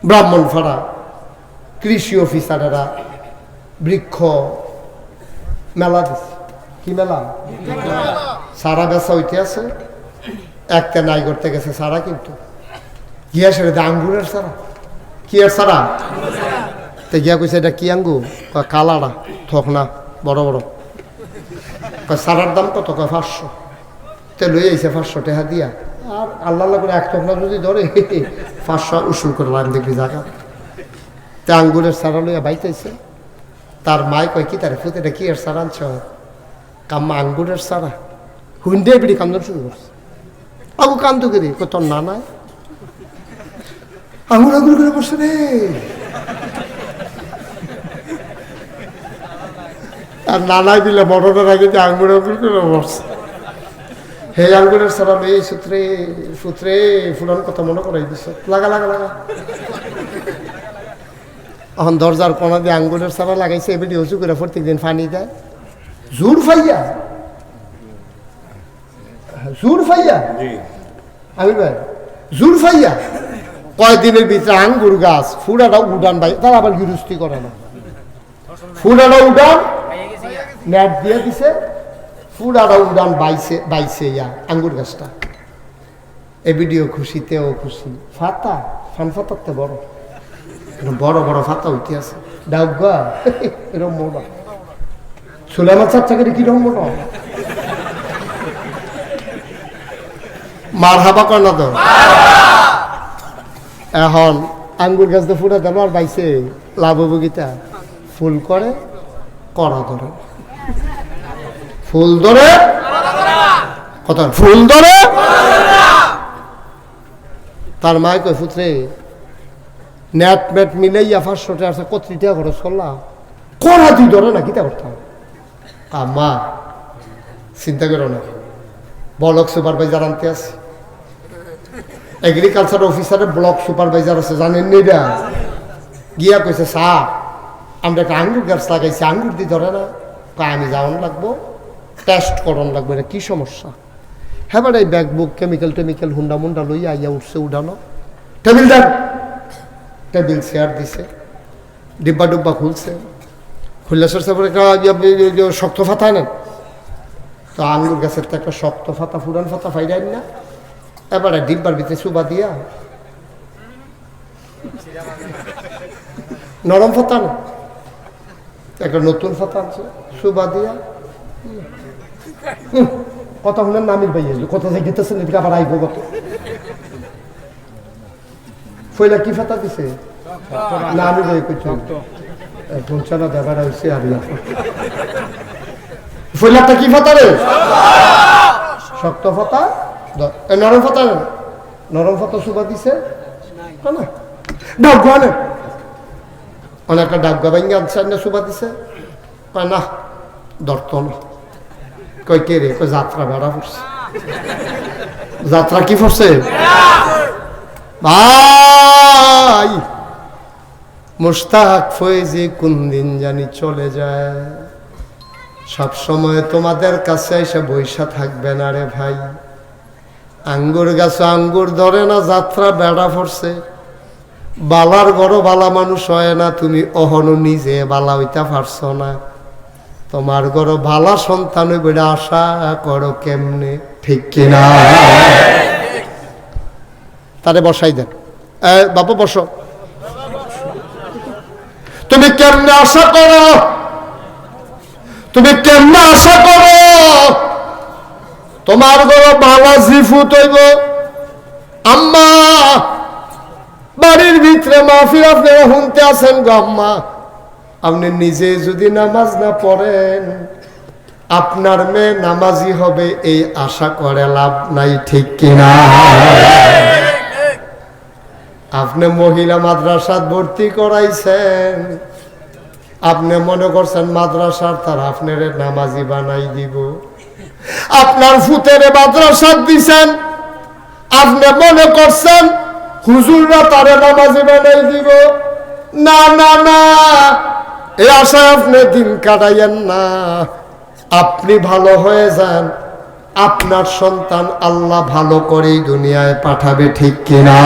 ব্রাহ্মণপাড়া কৃষি অফিসারেরা বৃক্ষ মেলা দিচ্ছে। কি মেলা? সারা বেচা হইতে আছে। একটা নাই করতে গেছে সারা, কিন্তু গিয়া সেটা আঙ্গুরের সারা। কি আর সারা? তো গিয়া কইছে এটা কি আঙ্গুর? কালাড়া থক না, বড় বড়। সারার দাম কত? 500। তো লই আইছে 500 টাকা দিয়া। আর আল্লাহ করে এক টকনা যদি ধরে 500 উসুল করে লাইন দেখবি জায়গা। তে আঙ্গুরের সারা লইয়া বাইতেছে। তার মায় কয় কি তারে ফুতে, এটা কি আর সারা আনছ? কাম্মা আঙ্গুরের সারা। হুন্ডে বিড়ি কান্দন শুরু করছে। আগু কান্দু করি তোর না নাই আঙুর আঙুর করে বসে রে। আর নানাই দিলে মরণের আগে যে আঙুর আঙুর করে বসছে। হে আঙ্গুরের সারা মেয়ে সূত্রে সূত্রে ফুলান কথা মনে করাই দিস। লাগা লাগা লাগা। এখন দরজার কোনা দিয়ে আঙ্গুরের সারা লাগাইছে। এবারে উঁচু করে প্রত্যেক দিন পানি দেয়। জোর ফাইয়া জোর ফাইয়া আমি ভাই জোর ফাইয়া কয়েকদিনের ভিতরে আঙ্গুর গাছ ফুড়াটা উডান ভাই। তারা আবার গৃহস্থী করে না। ফুড়াটা উডান নেট দিয়ে দিছে। ফুড়াটা উডান বাইছে বাইছে ইয়া আঙ্গুর গাছটা। এ ভিডিও খুশিতেও খুশি। ফাতা ফান ফাতাতে বড় বড় বড় ফাতা উঠে আছে। ডাউগা এরকম মোটা সুলাইমান চাচ্চাকে কিরকম মোটা। মার হাবা কর না তো। এখন আঙ্গুর গাছ তো ফুটা দেবো আর বাইছে লাভ বগিতা ফুল করে করা ধরে। ফুল ধরে কত ফুল ধরে। তার মায় কয় ফুতরে নেট মেট মিলাইয়া 500 টাকা আছে, কত টাকা খরচ করলাম? করা তুই ধরে না কিতা করতাম? মা চিন্তা করো না, ব্লক সুপারভাইজার আনতে আছে। এগ্রিকালচার অফিসারের ব্লক সুপারভাইজার আছে, জানেন নি? এটা গিয়া কইছে স্যার আমরা একটা আঙ্গুর গাছ লাগাইছি, আঙ্গুর দিয়ে ধরে না। আমি যাওয়ান লাগবো, টেস্ট করন লাগবে, এটা কি সমস্যা? হ্যাঁ বাট এই bag book chemical টেমিক্যাল Honda Munda লইয়া আইয়া উঠছে উঠানো। টেবিল দেন, টেবিল চেয়ার দিছে, ডিব্বা ডুব্বা খুলছে। খুললে সরষে পরে শক্ত ফাতা নেন তো আঙ্গুর গাছের তো একটা শক্ত ফাতা ফুরান ফাতা ফাইরাই না। এবারে ডিব্বার ভিতরে সুবা দিয়া নরম ফাতা না, একটা নতুন ফাতা আছে সুবা দিয়া কথা শুনেন নামির ভাই কথা যাই দিতেছেন এদিকে আবার আইব কত ফইলা কি ফাতা দিছে না আমি ভাই কইছি পৌঁছানো দেবার হয়েছে আর ফইলাটা কি ফাতা রে? শক্ত ফাতা নরম ফাতা না, নরম ফাতা সুবা দিছে না ডাবগা না অনেকটা ডাবগা ভাঙ্গা আনছে সুবা দিছে না ধরত না। কই কে রে? কই যাত্রা বেড়া পড়ছে। যাত্রা কি পড়ছে ভাই? মুশতাক ফয়েজি কোন দিন জানি চলে যায়, সব সময় তোমাদের কাছে এসে বৈশা থাকবে না রে ভাই। আঙ্গুর গাছ আঙ্গুর ধরে না, যাত্রা বেড়া পড়ছে। বালার গড় বালা মানুষ হয় না, তুমি অহনো নিজে বালা হইতা পারছ না। তোমার গড় বালা সন্তান বেড়া আশা করো কেমনে, ঠিক কিনা? তারে বসাই দেন, বাবা বসো। তুমি কেমনে আশা করো, তুমি কেমনে আশা করো তোমার গড় বালা জিফুত হইব? আম্মা বাড়ির ভিতরে মাহফিল আপনারা শুনতে আছেন গো আম্মা, আপনি নিজে যদি নামাজ না পড়েন আপনার মেয়ে নামাজি হবে এই আশা করে লাভ নাই, ঠিক কিনা? আপনি মহিলা মাদ্রাসাত ভর্তি করাইছেন, আপনি মনে করছেন মাদ্রাসার তার আপনার নামাজি বানাই দিব। আপনার ফুতেরে মাদ্রাসাত দিছেন, আপনি মনে করছেন হুজুররা তারে নামাজি বানাই দিব। না না না, এই আশায় আপনি দিন কাটাইয়েন না। আপনি ভালো হয়ে যান, আপনার সন্তান আল্লাহ ভালো করেই দুনিয়ায় পাঠাবে, ঠিক কিনা?